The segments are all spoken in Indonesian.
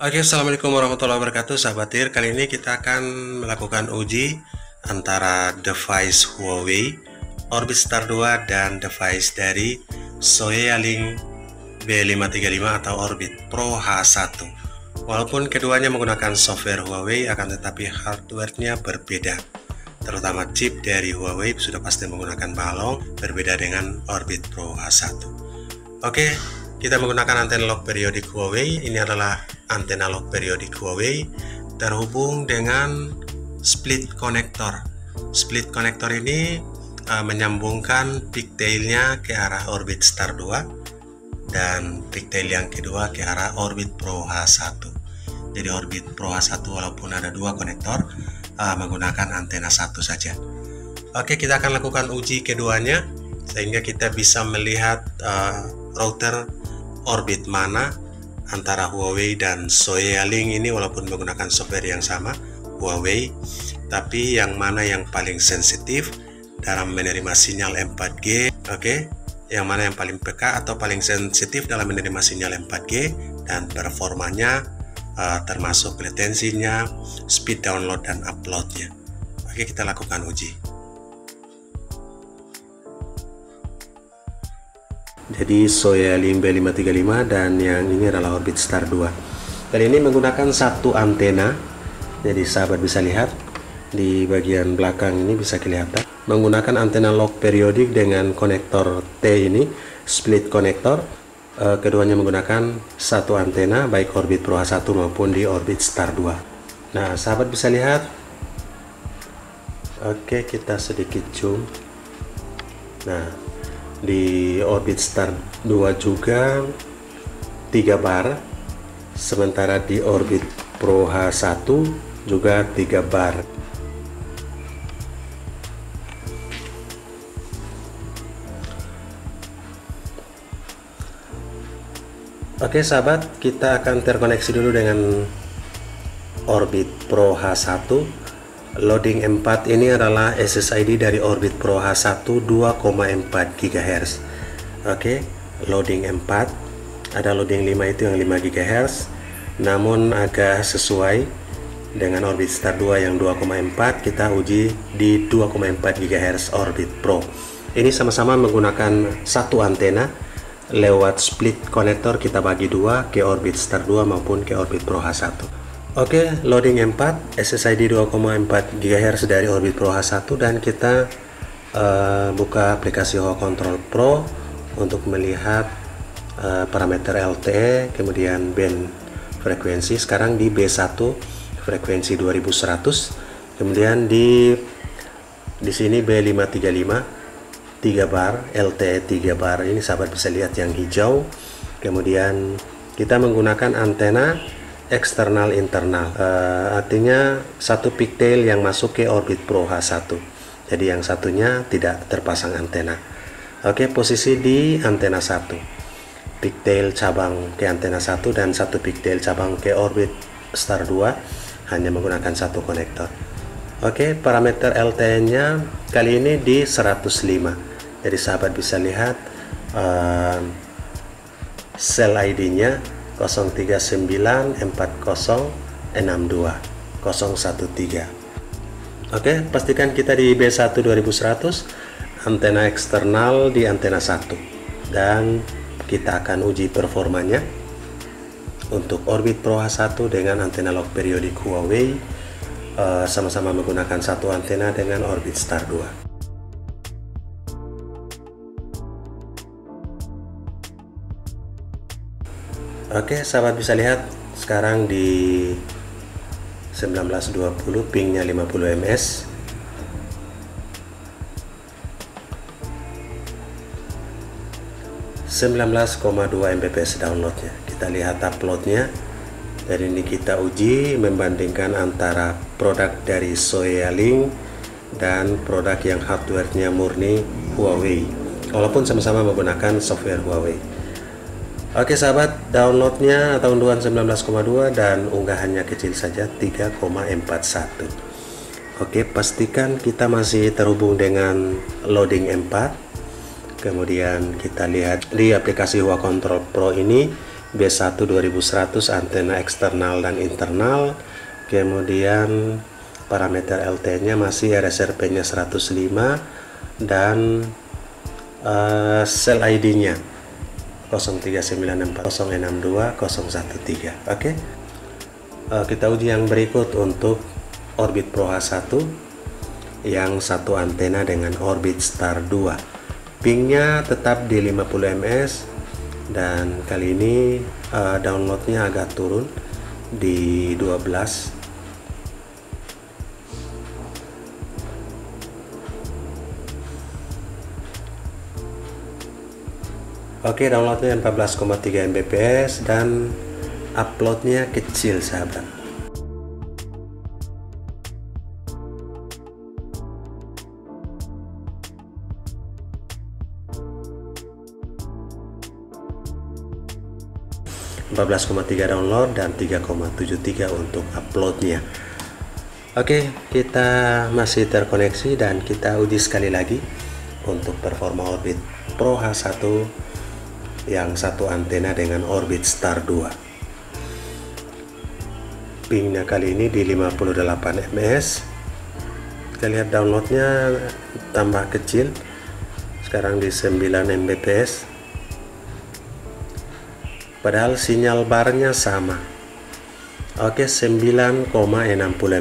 Oke, assalamualaikum warahmatullahi wabarakatuh, sahabat TIR. Kali ini kita akan melakukan uji antara device Huawei Orbit Star 2 dan device dari Soealink B535 atau Orbit Pro H1. Walaupun keduanya menggunakan software Huawei, akan tetapi hardware-nya berbeda. Terutama chip dari Huawei sudah pasti menggunakan balong, berbeda dengan Orbit Pro H1. Oke, kita menggunakan antena lock periodik Huawei. Ini adalah antena lock periodik Huawei terhubung dengan split connector. Split connector ini menyambungkan pigtailnya ke arah Orbit Star 2 dan pigtail yang kedua ke arah Orbit Pro H1. Jadi Orbit Pro H1 walaupun ada dua konektor menggunakan antena satu saja. Oke, kita akan lakukan uji keduanya sehingga kita bisa melihat router Orbit mana antara Huawei dan Soealink ini, walaupun menggunakan software yang sama Huawei, tapi yang mana yang paling sensitif dalam menerima sinyal 4G. Oke, yang mana yang paling peka atau paling sensitif dalam menerima sinyal 4G dan performanya, termasuk latensinya, speed download dan uploadnya. Oke, kita lakukan uji. Jadi Soealink B535 dan yang ini adalah Orbit Star 2. Kali ini menggunakan satu antena. Jadi sahabat bisa lihat di bagian belakang ini bisa kelihatan menggunakan antena lock periodik dengan konektor T ini, split konektor. Keduanya menggunakan satu antena baik Orbit Pro H1 maupun di Orbit Star 2. Nah, sahabat bisa lihat. Oke, kita sedikit zoom. Nah, di Orbit Star 2 juga 3 bar, sementara di Orbit Pro H1 juga 3 bar. Oke sahabat, kita akan terkoneksi dulu dengan Orbit Pro H1. Loading 4 ini adalah SSID dari Orbit Pro H1 2,4 GHz. Oke, loading 4. Ada loading 5 itu yang 5 GHz, namun agak sesuai dengan Orbit Star 2 yang 2,4. Kita uji di 2,4 GHz Orbit Pro. Ini sama-sama menggunakan satu antena. Lewat split konektor kita bagi dua ke Orbit Star 2 maupun ke Orbit Pro H1. Oke, loading 4, SSID 2,4 GHz dari Orbit Pro H1, dan kita buka aplikasi Huawei Control Pro untuk melihat parameter LTE, kemudian band frekuensi. Sekarang di B1 frekuensi 2100, kemudian di sini B535 3 bar, LTE 3 bar. Ini sahabat bisa lihat yang hijau. Kemudian kita menggunakan antena eksternal internal, artinya satu pigtail yang masuk ke Orbit Pro H1, jadi yang satunya tidak terpasang antena. Oke, posisi di antena 1, pigtail cabang ke antena 1 dan satu pigtail cabang ke Orbit Star 2 hanya menggunakan satu konektor. Oke, parameter LTE nya kali ini di 105, jadi sahabat bisa lihat sel ID nya 0394062 Oke, pastikan kita di B1 2100, antena eksternal di antena 1, dan kita akan uji performanya untuk Orbit Pro H1 dengan antena lock periodik Huawei, sama-sama menggunakan satu antena dengan Orbit Star 2. Oke, sahabat bisa lihat sekarang di 1920, pingnya 50 ms. (19,2 Mbps) downloadnya. Kita lihat uploadnya. Dari ini kita uji membandingkan antara produk dari Soealink dan produk yang hardware-nya murni Huawei, walaupun sama-sama menggunakan software Huawei. Oke sahabat, downloadnya tahun 19,2 dan unggahannya kecil saja 3,41. Oke, pastikan kita masih terhubung dengan loading 4. Kemudian kita lihat di aplikasi Huawei Control Pro ini B1 2100 antena eksternal dan internal. Kemudian parameter LT nya masih RSRP nya 105 dan sel ID nya 0394062013. Oke. Kita uji yang berikut untuk Orbit Pro H1 yang satu antena dengan Orbit Star 2. Pingnya tetap di 50 ms dan kali ini downloadnya agak turun di 12. Oke, downloadnya 14,3 Mbps dan uploadnya kecil, sahabat. download dan 3,73 untuk uploadnya. Oke, kita masih terkoneksi dan kita uji sekali lagi untuk performa Orbit Pro H1 yang satu antena dengan Orbit Star 2. Pingnya kali ini di 58 ms. Kita lihat downloadnya tambah kecil, sekarang di 9 Mbps. Padahal sinyal barnya sama. Oke, 9,60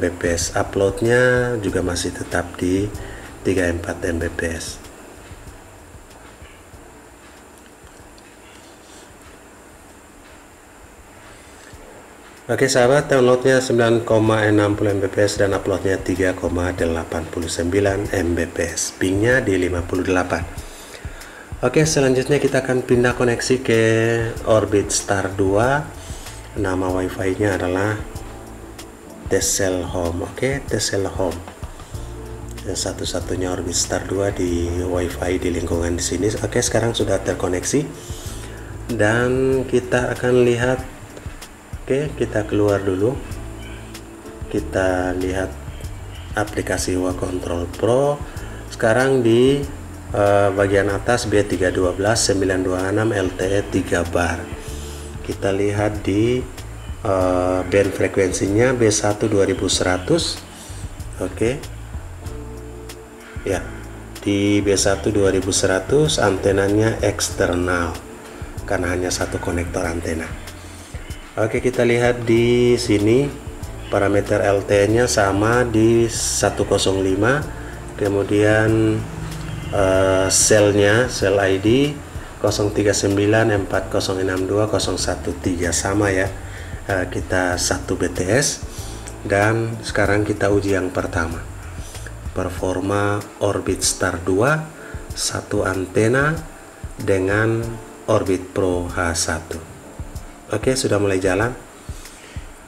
Mbps. Uploadnya juga masih tetap di 34 Mbps. Oke sahabat, downloadnya 9,60 Mbps dan uploadnya 3,89 Mbps. Pingnya di 58. Oke, selanjutnya kita akan pindah koneksi ke Orbit Star 2. Nama WiFi nya adalah Tcell Home. Oke, Tcell Home satu-satunya Orbit Star 2 di WiFi di lingkungan di sini. Oke, sekarang sudah terkoneksi dan kita akan lihat. Oke, kita keluar dulu. Kita lihat aplikasi Wa Control Pro. Sekarang di bagian atas B312 926 LTE 3 bar. Kita lihat di band frekuensinya B1 2100. Oke. Ya, di B1 2100 antenanya eksternal karena hanya satu konektor antena. Oke, kita lihat di sini parameter LTE nya sama di 105. Kemudian selnya, sel ID 0394062013 sama ya. Kita 1 BTS dan sekarang kita uji yang pertama. Performa Orbit Star 2 satu antena dengan Orbit Pro H1. Oke, sudah mulai jalan.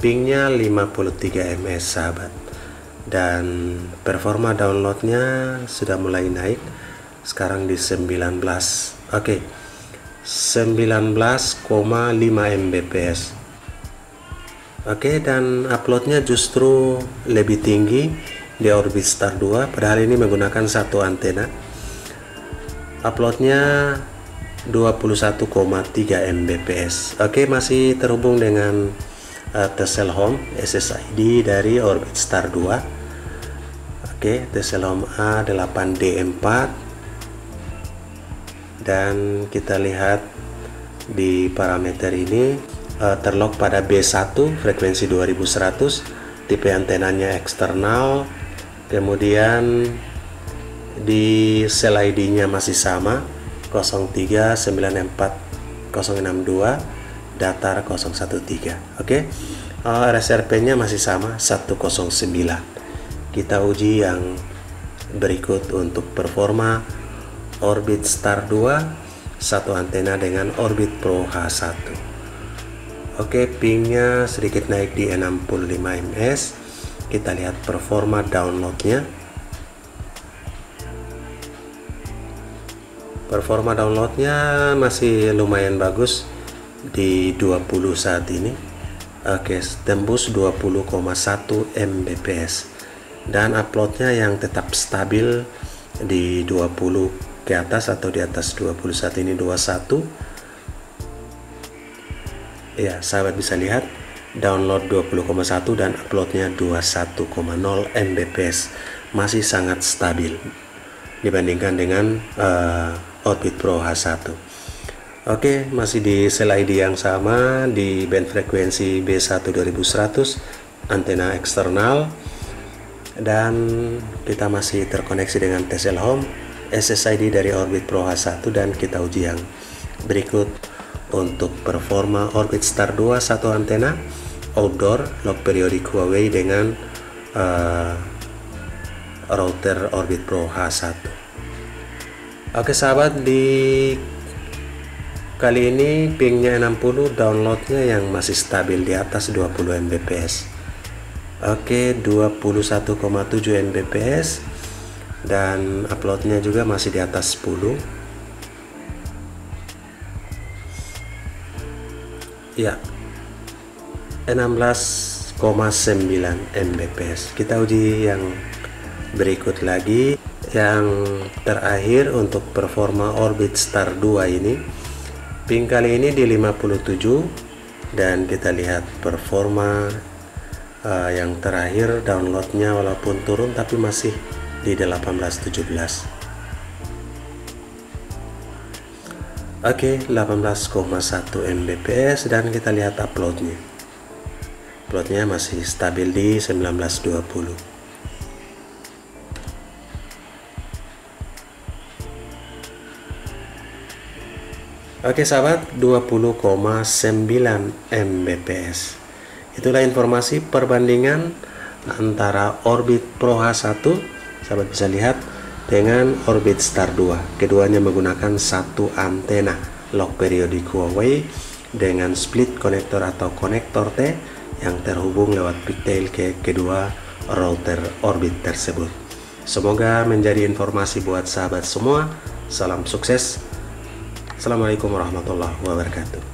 Pingnya 53 ms sahabat. Dan performa downloadnya sudah mulai naik. Sekarang di 19. Oke, 19,5 Mbps. Oke, dan uploadnya justru lebih tinggi di Orbit Star 2. Padahal ini menggunakan satu antena. Uploadnya 21,3 Mbps. Oke, masih terhubung dengan Tcell Home SSID dari Orbit Star 2. Oke, Tcell Home A8D4. Dan kita lihat di parameter ini terlock pada B1 frekuensi 2100, tipe antenanya eksternal. Kemudian di sel ID nya masih sama 0394062, datar 013. Oke, RSRP nya masih sama 109. Kita uji yang berikut untuk performa Orbit Star 2 satu antena dengan Orbit Pro H1. Oke, pingnya sedikit naik di 65 ms. Kita lihat performa downloadnya. Performa downloadnya masih lumayan bagus di 20 saat ini. Oke, tembus 20,1 Mbps dan uploadnya yang tetap stabil di 20 ke atas atau di atas 20. Saat ini 21. Ya, sahabat bisa lihat download 20,1 dan uploadnya 21,0 Mbps, masih sangat stabil dibandingkan dengan Orbit Pro H1. Oke, masih di sel ID yang sama, di band frekuensi B1 2100, antena eksternal, dan kita masih terkoneksi dengan TCL Home, SSID dari Orbit Pro H1, dan kita uji yang berikut. Untuk performa Orbit Star 2 satu antena outdoor log periodik Huawei dengan router Orbit Pro H1. Oke sahabat, di kali ini pingnya 60, downloadnya yang masih stabil di atas 20 Mbps. Oke, 21,7 Mbps, dan uploadnya juga masih di atas 10. Ya, 16,9 Mbps. Kita uji yang berikut lagi. Yang terakhir untuk performa Orbit Star 2 ini, ping kali ini di 57, dan kita lihat performa yang terakhir downloadnya walaupun turun tapi masih di 18-17. Oke, 18,1 Mbps, dan kita lihat uploadnya. Uploadnya masih stabil di 1920. Oke sahabat, 20,9 Mbps. Itulah informasi perbandingan antara Orbit Pro H1, sahabat bisa lihat, dengan Orbit Star 2. Keduanya menggunakan satu antena log periodik Huawei dengan split konektor atau konektor T yang terhubung lewat pigtail ke kedua router Orbit tersebut. Semoga menjadi informasi buat sahabat semua. Salam sukses. Assalamualaikum warahmatullahi wabarakatuh.